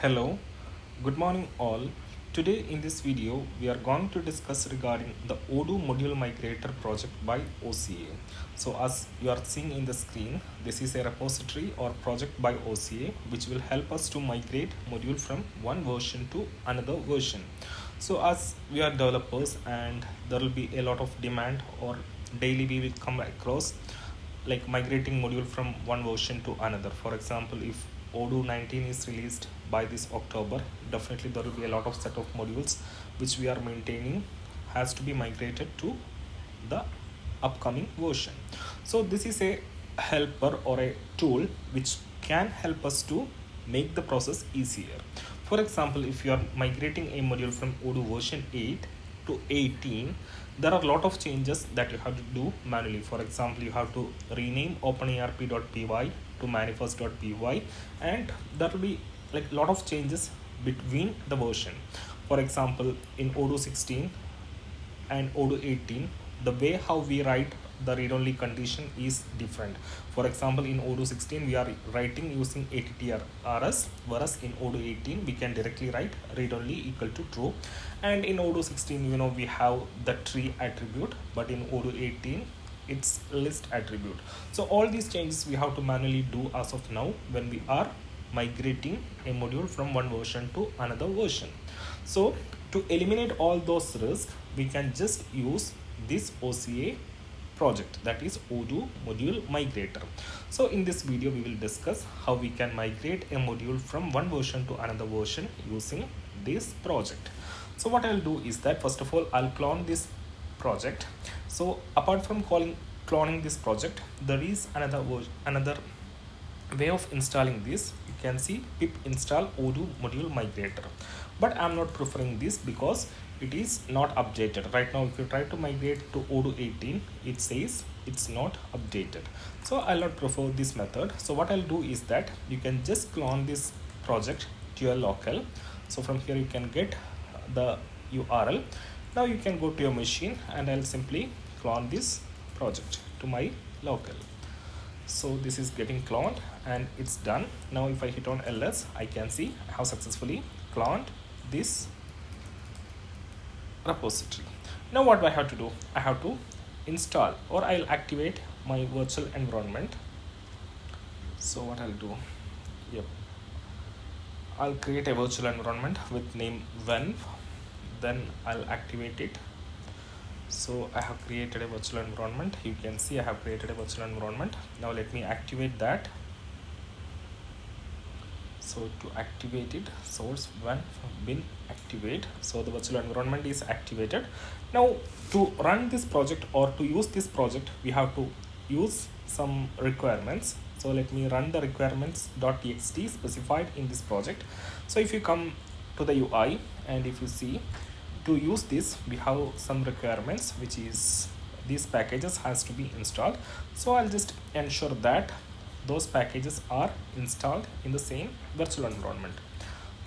Hello, good morning all. Today in this video we are going to discuss regarding the odoo-module-migrator project by OCA. So as you are seeing in the screen, this is a repository or project by OCA which will help us to migrate module from one version to another version. So as we are developers and there will be a lot of demand or daily we will come across like migrating module from one version to another. For example, if odoo 19 is released by this October, definitely there will be a lot of set of modules which we are maintaining has to be migrated to the upcoming version. So this is a helper or a tool which can help us to make the process easier. For example, if you are migrating a module from odoo version 8 to 18, there are a lot of changes that you have to do manually. For example, you have to rename openerp.py to manifest.py, and there will be like a lot of changes between the version. For example, in odoo 16 and odoo 18, the way how we write the read-only condition is different. For example, in odoo 16 we are writing using attrs, whereas in odoo 18 we can directly write read-only equal to true. And in odoo 16 we have the tree attribute, but in odoo 18 it's list attribute. So all these changes we have to manually do as of now when we are migrating a module from one version to another version. So to eliminate all those risks, we can just use this OCA project, that is odoo module migrator. So in this video we will discuss how we can migrate a module from one version to another version using this project. So what I'll do is that first of all I'll clone this project. So apart from cloning this project, there is another way of installing this. You can see pip install odoo module migrator, but I'm not preferring this because it is not updated right now. If you try to migrate to odoo 18, it says it's not updated, so I'll not prefer this method. So what I'll do is that you can just clone this project to your local. So from here you can get the URL. Now you can go to your machine and I'll simply clone this project to my local. So this is getting cloned and it's done. Now if I hit on ls, I can see I have successfully cloned this repository. Now what do I have to do? I have to install, or I'll activate my virtual environment. So what I'll do, I'll create a virtual environment with name venv, then I'll activate it. So I have created a virtual environment. You can see I have created a virtual environment. Now let me activate that. So to activate it, source venv bin activate. So the virtual environment is activated. Now to run this project or to use this project, we have to use some requirements. So let me run the requirements.txt specified in this project. So if you come to the UI and if you see, to use this we have some requirements, which is these packages has to be installed. So I'll just ensure that those packages are installed in the same virtual environment.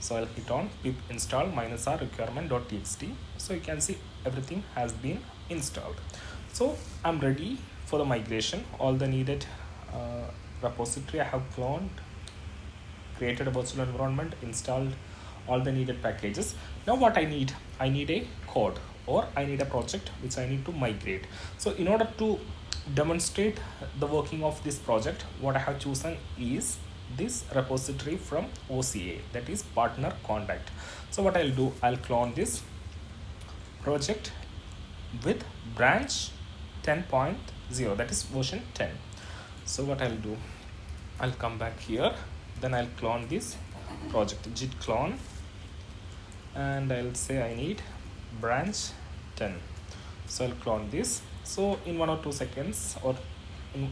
So I'll hit on pip install -r requirement.txt. So you can see everything has been installed. So I'm ready for the migration. All the needed repository I have cloned, created a virtual environment, installed all the needed packages. Now what I need a code, or I need a project which I need to migrate. So in order to demonstrate the working of this project, what I have chosen is this repository from OCA, that is partner contact. So what I'll do, I'll clone this project with branch 10.0, that is version 10. So what I'll do, I'll come back here, then I'll clone this project, git clone, and I'll say I need branch 10. So I'll clone this. So in 1 or 2 seconds or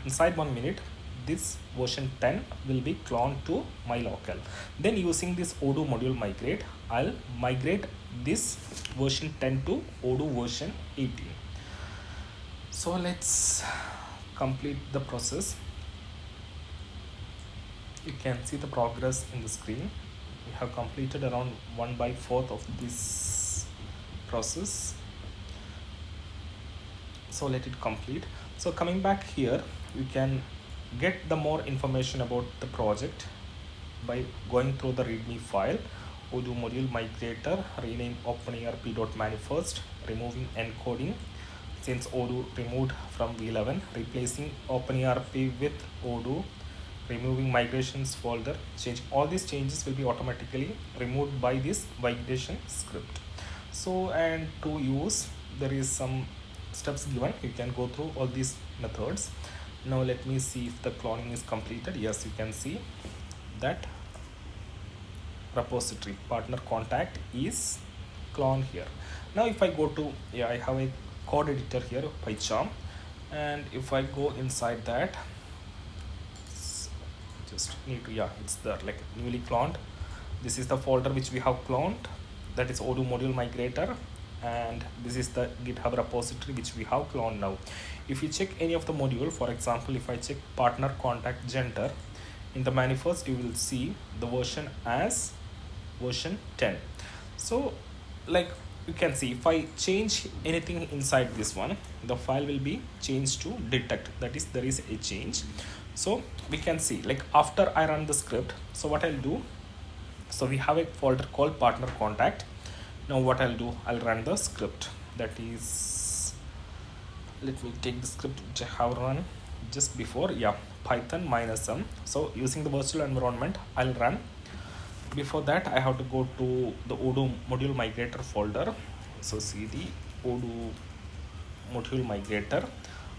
inside 1 minute, this version 10 will be cloned to my local. Then using this odoo module migrate, I'll migrate this version 10 to odoo version 18. So let's complete the process. You can see the progress in the screen. We have completed around 1/4 of this process. So let it complete. So coming back here, you can get the more information about the project by going through the readme file. ODOO-module-migrator, rename openerp.manifest, removing encoding since odoo removed from v11, replacing openerp with odoo, removing migrations folder. Change all these changes will be automatically removed by this migration script. So, and to use, there is some steps given. You can go through all these methods. Now let me see if the cloning is completed. Yes, you can see that repository partner contact is cloned here. Now if I go to, I have a code editor here, PyCharm, and if I go inside that, just need to, it's there, like newly cloned. This is the folder which we have cloned, that is odoo-module-migrator, and this is the GitHub repository which we have cloned now. If you check any of the module, for example, if I check partner contact gender, in the manifest you will see the version as version 10. So like you can see, if I change anything inside this one, the file will be changed to detect, that is there is a change. So we can see, like after I run the script, so what I'll do, so we have a folder called partner contact. Now what I'll do, I'll run the script, that is, let me take the script which I have run just before, python -m. So using the virtual environment I'll run. Before that I have to go to the odoo-module-migrator folder. So cd odoo-module-migrator,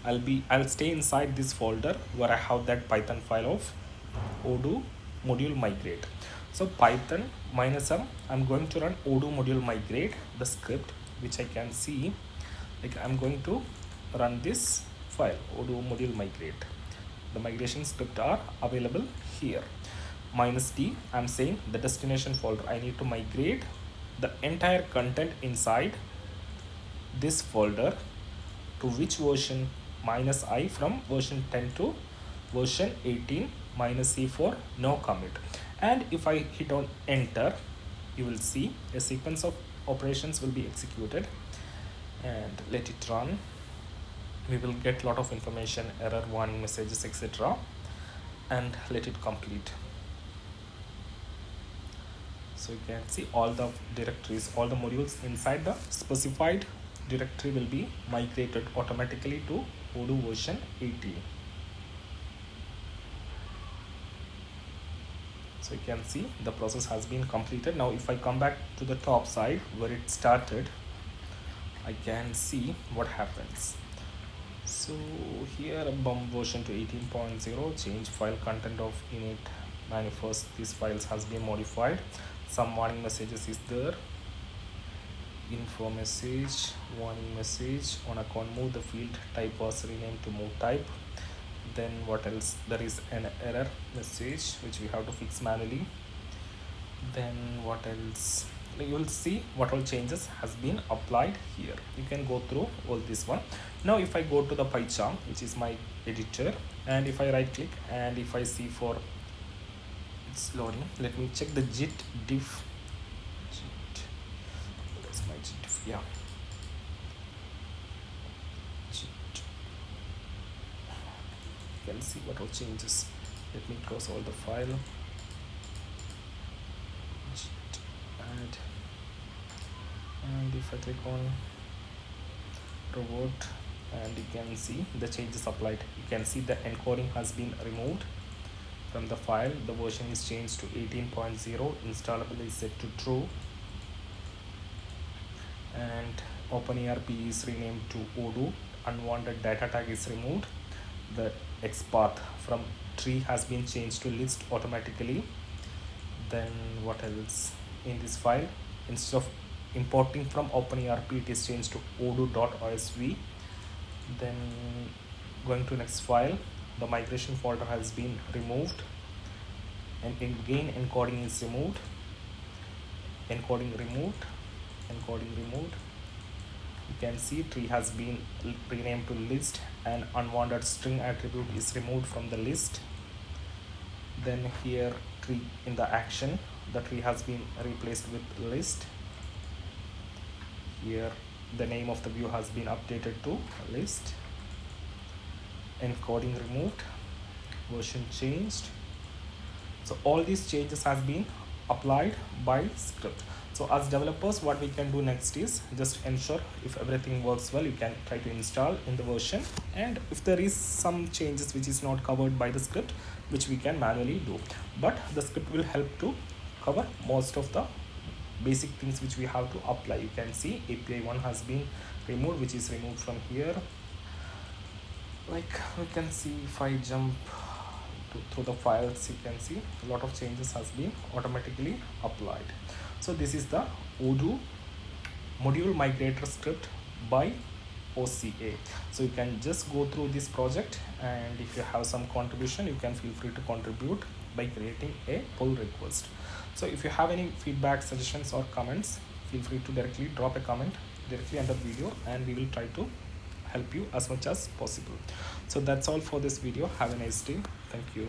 I'll stay inside this folder where I have that Python file of odoo-module-migrate. So python -m, I'm going to run odoo-module-migrate, the script which I can see, like I'm going to run this file odoo-module-migrate. The migration script are available here. -d, I'm saying the destination folder. I need to migrate the entire content inside this folder to which version? -i, from version 10 to version 18, -c for no commit. And if I hit on enter, you will see a sequence of operations will be executed, and let it run. We will get lot of information, error warning messages, etc., and let it complete. So you can see all the directories, all the modules inside the specified directory will be migrated automatically to odoo version 18. So you can see the process has been completed. Now if I come back to the top side where it started, I can see what happens. So here bump version to 18.0, change file content of init manifest, these files has been modified. Some warning messages is there, info message, warning message, on account move the field type was renamed to move type. Then what else, there is an error message which we have to fix manually. Then what else, you will see what all changes has been applied here. You can go through all this one. Now if I go to the PyCharm, which is my editor, and if I right click and if I see for it's loading, let me check the git diff. That's my git diff, git. You can see what all changes. Let me close all the file. Git add, and if I click on robot, and you can see the changes applied. You can see the encoding has been removed from the file. The version is changed to 18.0, installable is set to true, and openerp is renamed to odoo, unwanted data tag is removed, the XPath from tree has been changed to list automatically. Then what else, in this file instead of importing from openerp, it is changed to odoo.osv. Then going to next file, the migration folder has been removed, and again encoding is removed, encoding removed. You can see tree has been renamed to list, and unwanted string attribute is removed from the list. Then here tree, in the action, the tree has been replaced with list. Here the name of the view has been updated to list, encoding removed, version changed, So all these changes has been applied by script. So as developers, what we can do next is just ensure if everything works well, you can try to install in the version, and if there is some changes which is not covered by the script, which we can manually do, but the script will help to cover most of the basic things which we have to apply. You can see API 1 has been removed, which is removed from here. Like we can see, if I jump through the files, you can see a lot of changes has been automatically applied. So this is the odoo module migrator script by OCA. So you can just go through this project, and if you have some contribution, you can feel free to contribute by creating a pull request. So if you have any feedback, suggestions or comments, feel free to directly drop a comment directly under the video, and we will try to help you as much as possible. So that's all for this video. Have a nice day. Thank you.